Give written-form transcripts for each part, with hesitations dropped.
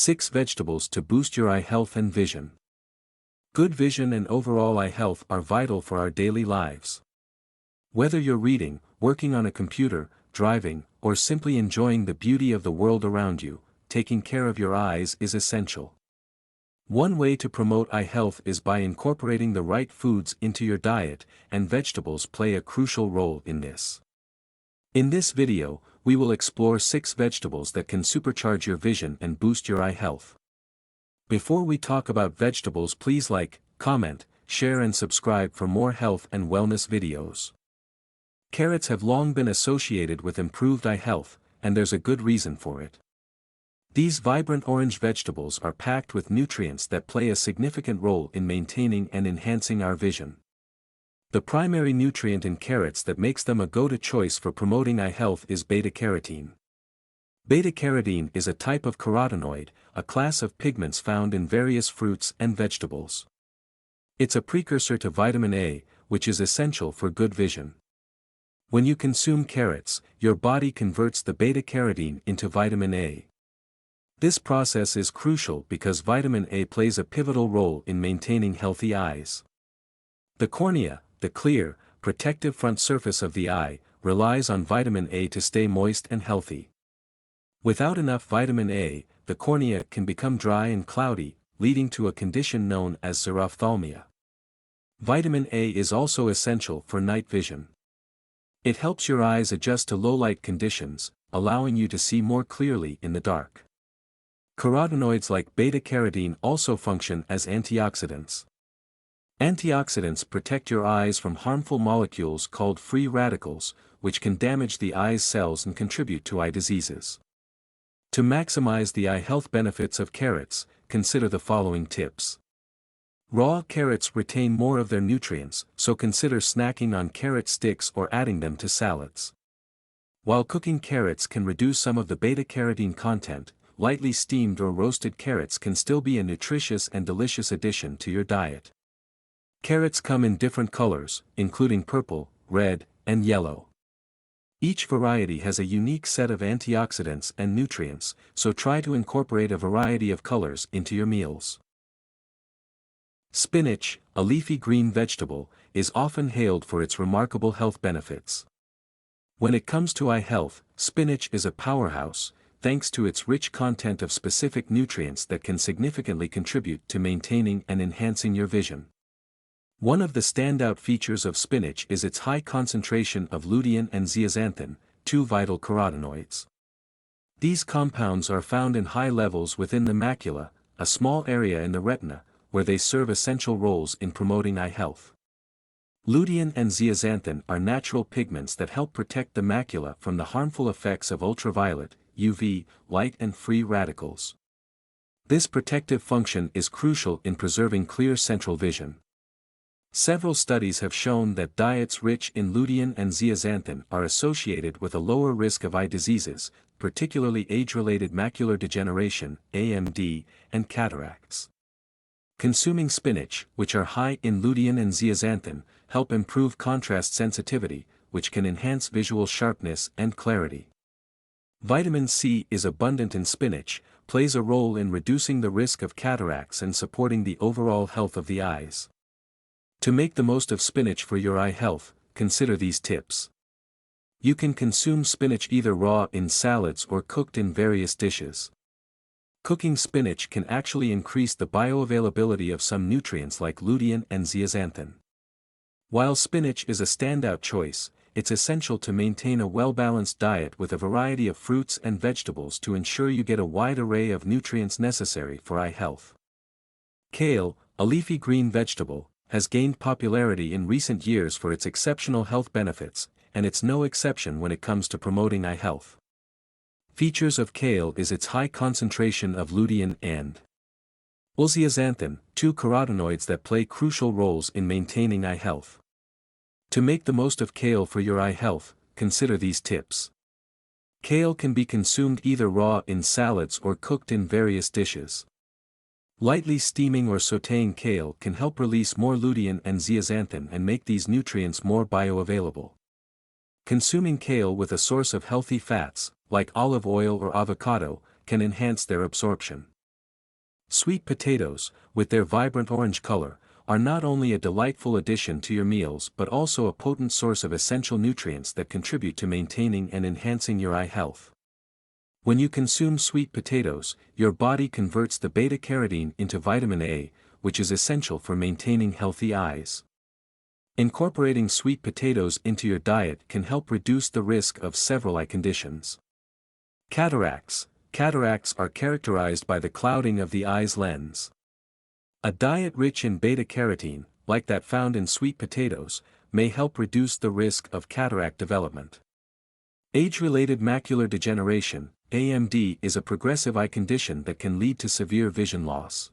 6 vegetables to boost your eye health and vision. Good vision and overall eye health are vital for our daily lives. Whether you're reading, working on a computer, driving, or simply enjoying the beauty of the world around you, taking care of your eyes is essential. One way to promote eye health is by incorporating the right foods into your diet, and vegetables play a crucial role in this. In this video, we will explore 6 vegetables that can supercharge your vision and boost your eye health. Before we talk about vegetables, please like, comment, share and subscribe for more health and wellness videos. Carrots have long been associated with improved eye health, and there's a good reason for it. These vibrant orange vegetables are packed with nutrients that play a significant role in maintaining and enhancing our vision. The primary nutrient in carrots that makes them a go-to choice for promoting eye health is beta-carotene. Beta-carotene is a type of carotenoid, a class of pigments found in various fruits and vegetables. It's a precursor to vitamin A, which is essential for good vision. When you consume carrots, your body converts the beta-carotene into vitamin A. This process is crucial because vitamin A plays a pivotal role in maintaining healthy eyes. The cornea, the clear, protective front surface of the eye, relies on vitamin A to stay moist and healthy. Without enough vitamin A, the cornea can become dry and cloudy, leading to a condition known as xerophthalmia. Vitamin A is also essential for night vision. It helps your eyes adjust to low-light conditions, allowing you to see more clearly in the dark. Carotenoids like beta-carotene also function as antioxidants. Antioxidants protect your eyes from harmful molecules called free radicals, which can damage the eye's cells and contribute to eye diseases. To maximize the eye health benefits of carrots, consider the following tips. Raw carrots retain more of their nutrients, so consider snacking on carrot sticks or adding them to salads. While cooking carrots can reduce some of the beta-carotene content, lightly steamed or roasted carrots can still be a nutritious and delicious addition to your diet. Carrots come in different colors, including purple, red, and yellow. Each variety has a unique set of antioxidants and nutrients, so try to incorporate a variety of colors into your meals. Spinach, a leafy green vegetable, is often hailed for its remarkable health benefits. When it comes to eye health, spinach is a powerhouse, thanks to its rich content of specific nutrients that can significantly contribute to maintaining and enhancing your vision. One of the standout features of spinach is its high concentration of lutein and zeaxanthin, 2 vital carotenoids. These compounds are found in high levels within the macula, a small area in the retina, where they serve essential roles in promoting eye health. Lutein and zeaxanthin are natural pigments that help protect the macula from the harmful effects of ultraviolet, UV, light and free radicals. This protective function is crucial in preserving clear central vision. Several studies have shown that diets rich in lutein and zeaxanthin are associated with a lower risk of eye diseases, particularly age-related macular degeneration, AMD, and cataracts. Consuming spinach, which are high in lutein and zeaxanthin, help improve contrast sensitivity, which can enhance visual sharpness and clarity. Vitamin C is abundant in spinach, plays a role in reducing the risk of cataracts and supporting the overall health of the eyes. To make the most of spinach for your eye health, consider these tips. You can consume spinach either raw in salads or cooked in various dishes. Cooking spinach can actually increase the bioavailability of some nutrients like lutein and zeaxanthin. While spinach is a standout choice, it's essential to maintain a well-balanced diet with a variety of fruits and vegetables to ensure you get a wide array of nutrients necessary for eye health. Kale, a leafy green vegetable, has gained popularity in recent years for its exceptional health benefits, and it's no exception when it comes to promoting eye health. Features of kale is its high concentration of lutein and zeaxanthin, 2 carotenoids that play crucial roles in maintaining eye health. To make the most of kale for your eye health, consider these tips. Kale can be consumed either raw in salads or cooked in various dishes. Lightly steaming or sautéing kale can help release more lutein and zeaxanthin and make these nutrients more bioavailable. Consuming kale with a source of healthy fats, like olive oil or avocado, can enhance their absorption. Sweet potatoes, with their vibrant orange color, are not only a delightful addition to your meals but also a potent source of essential nutrients that contribute to maintaining and enhancing your eye health. When you consume sweet potatoes, your body converts the beta-carotene into vitamin A, which is essential for maintaining healthy eyes. Incorporating sweet potatoes into your diet can help reduce the risk of several eye conditions. Cataracts. Cataracts are characterized by the clouding of the eye's lens. A diet rich in beta-carotene, like that found in sweet potatoes, may help reduce the risk of cataract development. Age-related macular degeneration, AMD, is a progressive eye condition that can lead to severe vision loss.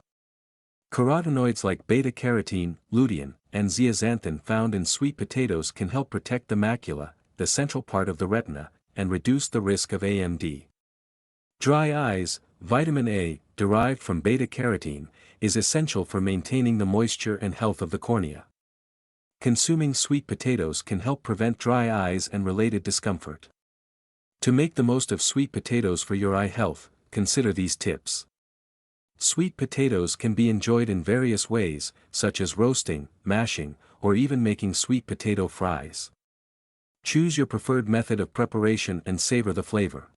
Carotenoids like beta-carotene, lutein, and zeaxanthin found in sweet potatoes can help protect the macula, the central part of the retina, and reduce the risk of AMD. Dry eyes. Vitamin A, derived from beta-carotene, is essential for maintaining the moisture and health of the cornea. Consuming sweet potatoes can help prevent dry eyes and related discomfort. To make the most of sweet potatoes for your eye health, consider these tips. Sweet potatoes can be enjoyed in various ways, such as roasting, mashing, or even making sweet potato fries. Choose your preferred method of preparation and savor the flavor.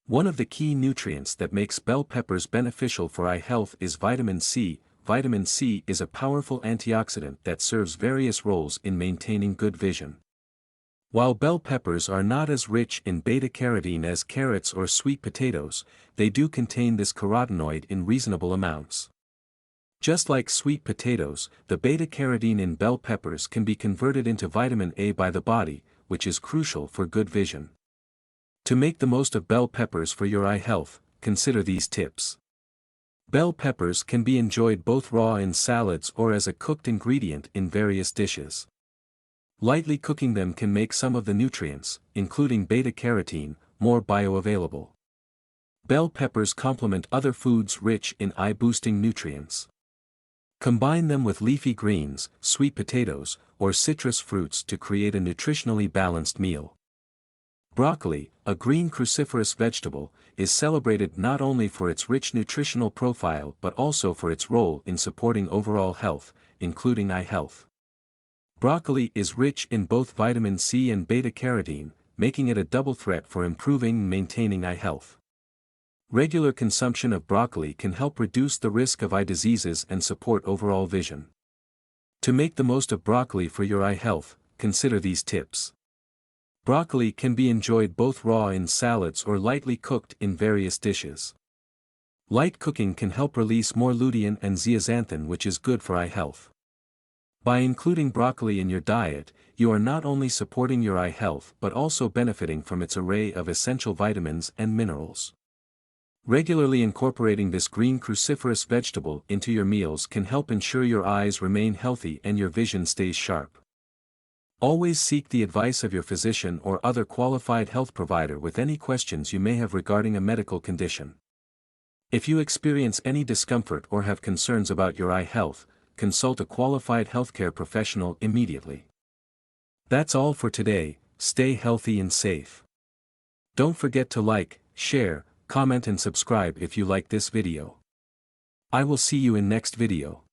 One of the key nutrients that makes bell peppers beneficial for eye health is vitamin C. Vitamin C is a powerful antioxidant that serves various roles in maintaining good vision. While bell peppers are not as rich in beta-carotene as carrots or sweet potatoes, they do contain this carotenoid in reasonable amounts. Just like sweet potatoes, the beta-carotene in bell peppers can be converted into vitamin A by the body, which is crucial for good vision. To make the most of bell peppers for your eye health, consider these tips. Bell peppers can be enjoyed both raw in salads or as a cooked ingredient in various dishes. Lightly cooking them can make some of the nutrients, including beta-carotene, more bioavailable. Bell peppers complement other foods rich in eye-boosting nutrients. Combine them with leafy greens, sweet potatoes, or citrus fruits to create a nutritionally balanced meal. Broccoli, a green cruciferous vegetable, is celebrated not only for its rich nutritional profile but also for its role in supporting overall health, including eye health. Broccoli is rich in both vitamin C and beta-carotene, making it a double threat for improving and maintaining eye health. Regular consumption of broccoli can help reduce the risk of eye diseases and support overall vision. To make the most of broccoli for your eye health, consider these tips. Broccoli can be enjoyed both raw in salads or lightly cooked in various dishes. Light cooking can help release more lutein and zeaxanthin, which is good for eye health. By including broccoli in your diet, you are not only supporting your eye health but also benefiting from its array of essential vitamins and minerals. Regularly incorporating this green cruciferous vegetable into your meals can help ensure your eyes remain healthy and your vision stays sharp. Always seek the advice of your physician or other qualified health provider with any questions you may have regarding a medical condition. If you experience any discomfort or have concerns about your eye health, consult a qualified healthcare professional immediately. That's all for today. Stay healthy and safe. Don't forget to like, share, comment and subscribe if you like this video. I will see you in next video.